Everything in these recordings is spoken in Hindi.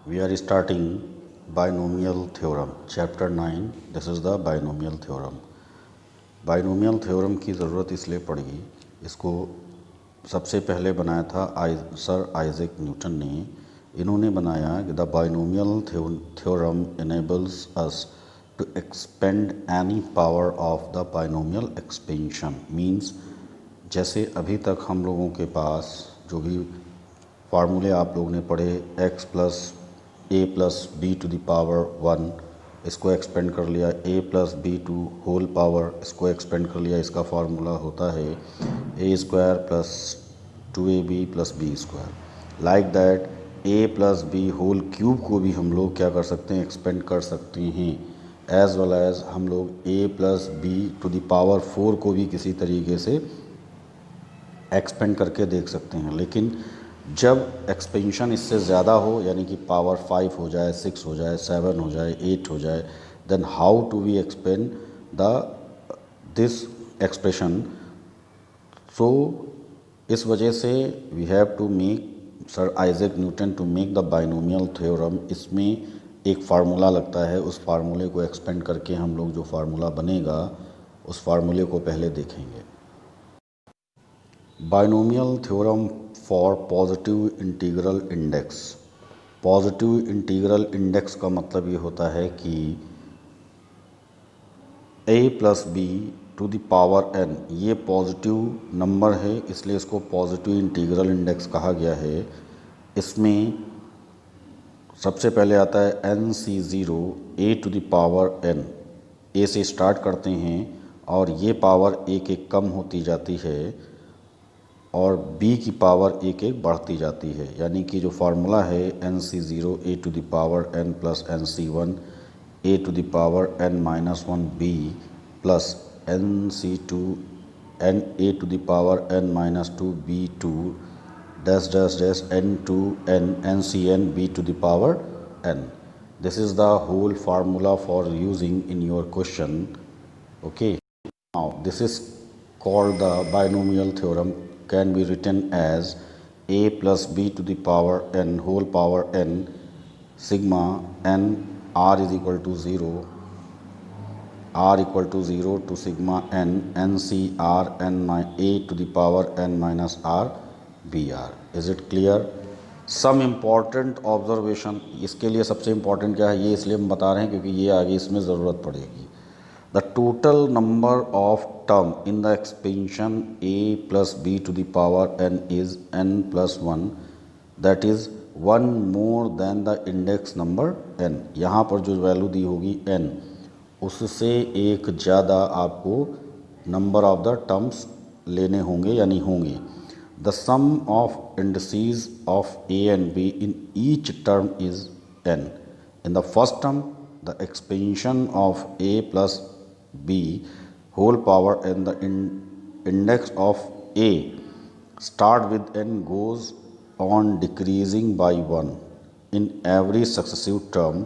We are starting binomial theorem, chapter 9. This is the binomial theorem. Binomial theorem की ज़रूरत इसलिए पड़ी, इसको सबसे पहले बनाया था सर आइजैक न्यूटन ने। इन्होंने बनाया कि the binomial theorem enables us to expand any power of the binomial expansion. Means जैसे अभी तक हम लोगों के पास जो भी फार्मूले आप लोगों ने पढ़े, x plus A plus B to the power 1, इसको एक्सपेंड कर लिया, a plus B to whole power, इसको एक्सपेंड कर लिया, इसका फार्मूला होता है A square plus 2ab plus B square. Like that a plus B whole cube को भी हम लोग क्या कर सकते हैं, एक्सपेंड कर सकते हैं। एज वेल एज हम लोग a plus B to the power 4 को भी किसी तरीके से एक्सपेंड करके देख सकते हैं। लेकिन जब एक्सपेंशन इससे ज़्यादा हो, यानी कि पावर 5 हो जाए, 6 हो जाए, 7 हो जाए, 8 हो जाए, then how to we expand this expression. So इस वजह से we have to make sir Isaac Newton to make the binomial theorem. इसमें एक फार्मूला लगता है, उस फार्मूले को एक्सपेंड करके हम लोग जो फार्मूला बनेगा उस फार्मूले को पहले देखेंगे। Binomial theorem for positive integral index. Positive integral index का मतलब ये होता है कि a plus B to the power n ये पॉजिटिव नंबर है, इसलिए इसको पॉजिटिव इंटीग्रल इंडेक्स कहा गया है। इसमें सबसे पहले आता है NC0 a to the power n। a से स्टार्ट करते हैं और ये पावर एक एक कम होती जाती है और b की पावर एक एक बढ़ती जाती है। यानी कि जो फार्मूला है NC0 a to the power n plus NC1 a to the power n minus 1 b plus NC2 n a to the power n minus 2 b2 dash dash dash n2 n NCn b to the power n। This is the whole formula for using in your question. Okay. Now this is called the binomial theorem, can be written as a plus b to the power n whole power n sigma n r is equal to 0, r equal to 0 to sigma n nc r n a to the power n minus r br. Is it clear? Some important observation, इसके लिए सबसे इम्पॉर्टेंट क्या है ये इसलिए हम बता रहे हैं क्योंकि ये आगे इसमें ज़रूरत पड़ेगी। The total number of term in the expansion a plus B to the power n is n plus 1, that is 1 more than the index number n। यहाँ पर जो वैल्यू दी होगी n, उससे एक ज़्यादा आपको नंबर ऑफ द टर्म्स लेने होंगे यानी होंगे। The sum of indices of a and b in each term is n. In the first term, the expansion of a plus b whole power and the index of a start with n goes on decreasing by 1 in every successive term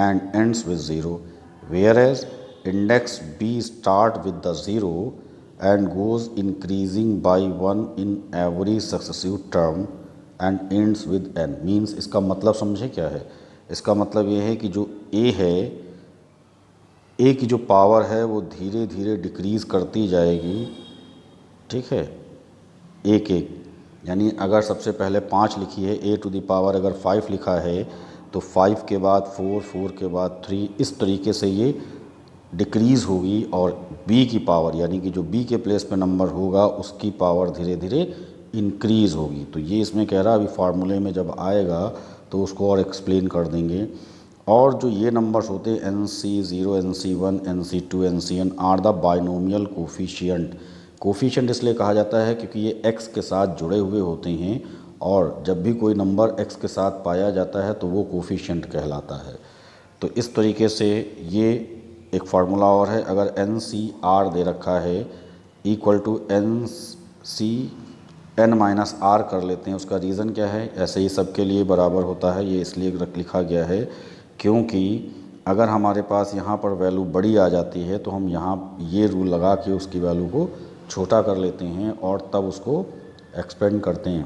and ends with 0, whereas index b start with the 0 and goes increasing by 1 in every successive term and ends with n। Means इसका मतलब समझे क्या है? इसका मतलब ये है कि जो a है, a की जो पावर है वो धीरे धीरे डिक्रीज़ करती जाएगी, ठीक है, एक एक। यानी अगर सबसे पहले 5 लिखी है, a टू द पावर अगर 5 लिखा है तो 5 के बाद 4, 4 के बाद 3, इस तरीके से ये डिक्रीज़ होगी और b की पावर यानी कि जो b के प्लेस पे नंबर होगा उसकी पावर धीरे धीरे इंक्रीज़ होगी। तो ये इसमें कह रहा है, अभी फार्मूले में जब आएगा तो उसको और एक्सप्लेन कर देंगे। और जो ये नंबर्स होते हैं NC0, NC1, NC2, NCn are the binomial coefficient. Coefficient इसलिए कहा जाता है क्योंकि ये x के साथ जुड़े हुए होते हैं और जब भी कोई नंबर x के साथ पाया जाता है तो वो कोफिशिएंट कहलाता है। तो इस तरीके से ये एक फार्मूला और है। अगर NCr दे रखा है equal to NCn minus r कर लेते हैं, उसका रीज़न क्या है? ऐसे ही सबके लिए बराबर होता है, ये इसलिए लिखा गया है क्योंकि अगर हमारे पास यहाँ पर वैल्यू बड़ी आ जाती है तो हम यहाँ ये रूल लगा के उसकी वैल्यू को छोटा कर लेते हैं और तब उसको एक्सपेंड करते हैं।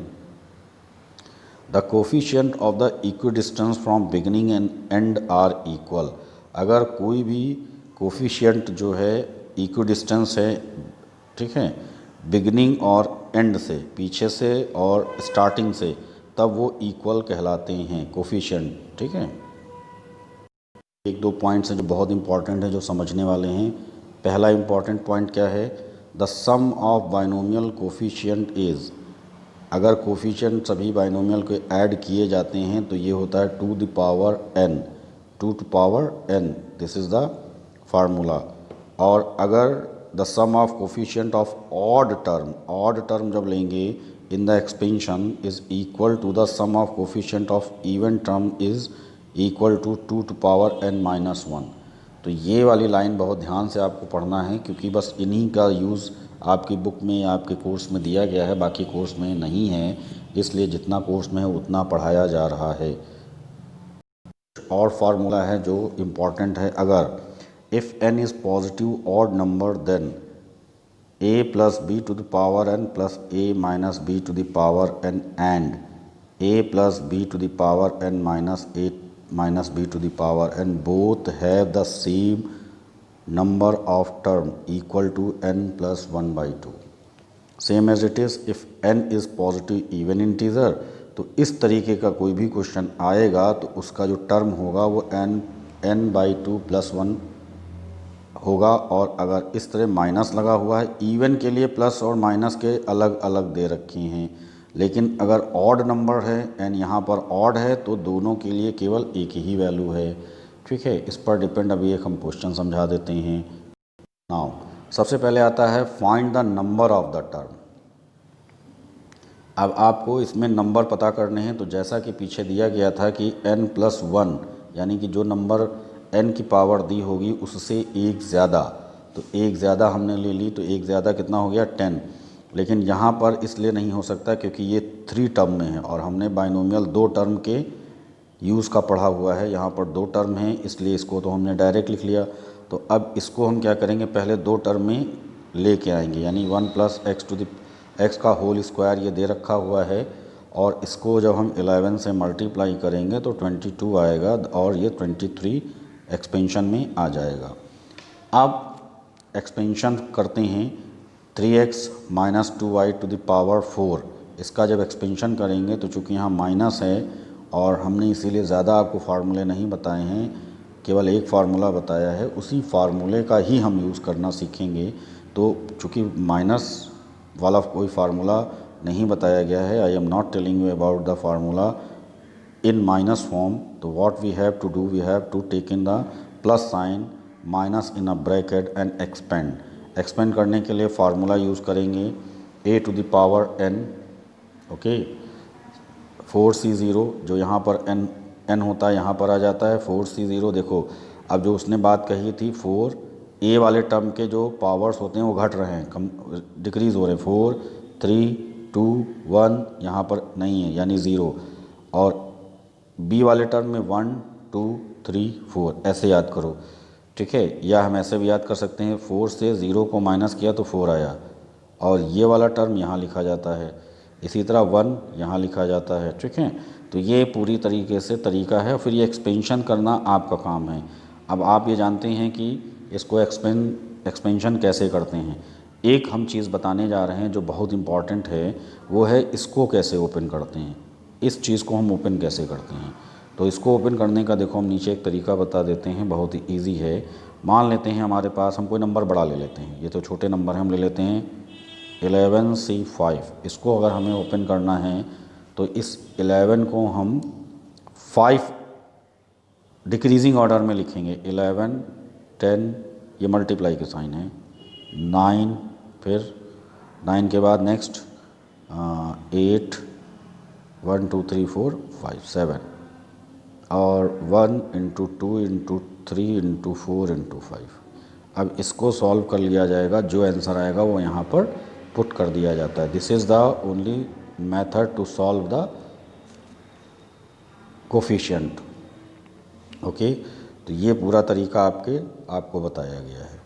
The coefficient of the equidistance from beginning and end are equal. अगर कोई भी कोफिशिएंट जो है इक्विडिस्टेंस है, ठीक है, बिगिनिंग और एंड से, पीछे से और स्टार्टिंग से, तब वो इक्वल कहलाते हैं कोफिशिएंट, ठीक है। एक दो पॉइंट्स हैं जो बहुत इंपॉर्टेंट है, जो समझने वाले हैं। पहला इंपॉर्टेंट पॉइंट क्या है, the sum of binomial coefficient is, अगर कोफिशिएंट सभी बाइनोमियल के ऐड किए जाते हैं तो ये होता है to the power n, to the power n, this is the formula. और अगर the sum of coefficient of odd term जब लेंगे in the expansion is equal to the sum of coefficient of even term is equal to two the power n minus 1। तो ये वाली लाइन बहुत ध्यान से आपको पढ़ना है, क्योंकि बस इन्हीं का यूज़ आपकी बुक में, आपके कोर्स में दिया गया है, बाकी कोर्स में नहीं है, इसलिए जितना कोर्स में है उतना पढ़ाया जा रहा है। और फार्मूला है जो इम्पॉर्टेंट है, अगर if n is positive odd number then a plus B to the power n plus a minus b to the power n and a plus B to the power n minus a minus b to the power n both have the same number of term equal to n plus 1 by 2, same as it is if n is positive even integer। तो इस तरीके का कोई भी क्वेश्चन आएगा तो उसका जो टर्म होगा वो n बाई 2 प्लस 1 होगा। और अगर इस तरह माइनस लगा हुआ है, इवन के लिए प्लस और माइनस के अलग अलग दे रखे हैं, लेकिन अगर ऑड नंबर है एंड यहाँ पर ऑड है तो दोनों के लिए केवल एक ही वैल्यू है, ठीक है। इस पर डिपेंड अभी एक हम क्वेश्चन समझा देते हैं। नाउ सबसे पहले आता है find the number of the term. अब आपको इसमें नंबर पता करने हैं, तो जैसा कि पीछे दिया गया था कि n प्लस 1, यानी कि जो नंबर n की पावर दी होगी उससे एक ज़्यादा, तो एक ज़्यादा हमने ले ली, तो एक ज़्यादा कितना हो गया 10। लेकिन यहाँ पर इसलिए नहीं हो सकता क्योंकि ये 3 टर्म में है और हमने बाइनोमियल 2 टर्म के यूज़ का पढ़ा हुआ है। यहाँ पर 2 टर्म हैं, इसलिए इसको तो हमने डायरेक्ट लिख लिया। तो अब इसको हम क्या करेंगे, पहले 2 टर्म में लेके आएंगे, यानी 1 plus x to the x का होल स्क्वायर ये दे रखा हुआ है, और इसको जब हम 11 से मल्टीप्लाई करेंगे तो 22 आएगा और ये 23 एक्सपेंशन में आ जाएगा। अब एक्सपेंशन करते हैं 3x minus 2y to the power 4। इसका जब एक्सपेंशन करेंगे तो चूँकि यहाँ माइनस है और हमने इसीलिए ज़्यादा आपको फार्मूले नहीं बताए हैं, केवल एक फार्मूला बताया है, उसी फार्मूले का ही हम यूज़ करना सीखेंगे। तो चूँकि माइनस वाला कोई फार्मूला नहीं बताया गया है, I am not telling you about the formula in minus form, तो what we have to do, we have to take in the plus sign minus in a bracket and expand. Expand करने के लिए फार्मूला यूज़ करेंगे a to the power n, okay, 4c0 जो यहाँ पर n होता है यहाँ पर आ जाता है 4c0। देखो अब जो उसने बात कही थी 4, a वाले टर्म के जो पावर्स होते हैं वो घट रहे हैं, कम डिक्रीज़ हो रहे हैं, 4 3 2 1 यहाँ पर नहीं है यानी 0, और b वाले टर्म में 1 2 3 4 ऐसे याद करो, ठीक है। या हम ऐसे भी याद कर सकते हैं, 4 से 0 को माइनस किया तो 4 आया, और ये वाला टर्म यहाँ लिखा जाता है, इसी तरह 1 यहाँ लिखा जाता है, ठीक है। तो ये पूरी तरीके से तरीका है, फिर ये एक्सपेंशन करना आपका काम है। अब आप ये जानते हैं कि इसको एक्सपेंशन कैसे करते हैं। एक हम चीज़ बताने जा रहे हैं जो बहुत इम्पॉर्टेंट है, वो है इसको कैसे ओपन करते हैं, इस चीज़ को हम ओपन कैसे करते हैं। तो इसको ओपन करने का देखो हम नीचे एक तरीका बता देते हैं, बहुत ही ईजी है। मान लेते हैं हमारे पास, हम कोई नंबर बड़ा ले लेते हैं, ये तो छोटे नंबर हैं, हम ले लेते हैं 11C5। इसको अगर हमें ओपन करना है तो इस 11 को हम 5 डिक्रीजिंग ऑर्डर में लिखेंगे, 11 10, ये मल्टीप्लाई के साइन है, 9, फिर 9 के बाद नेक्स्ट 8 1 2 3 4 5 7, और 1 इंटू 2 इंटू 3 इंटू 4 इंटू 5। अब इसको सॉल्व कर लिया जाएगा, जो आंसर आएगा वो यहाँ पर पुट कर दिया जाता है। This is the only method to solve the coefficient, okay. तो ये पूरा तरीका आपको बताया गया है।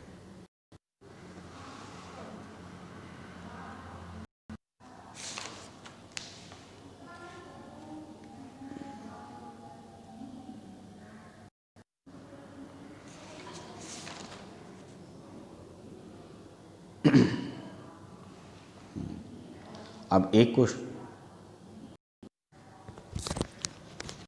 अब एक क्वेश्चन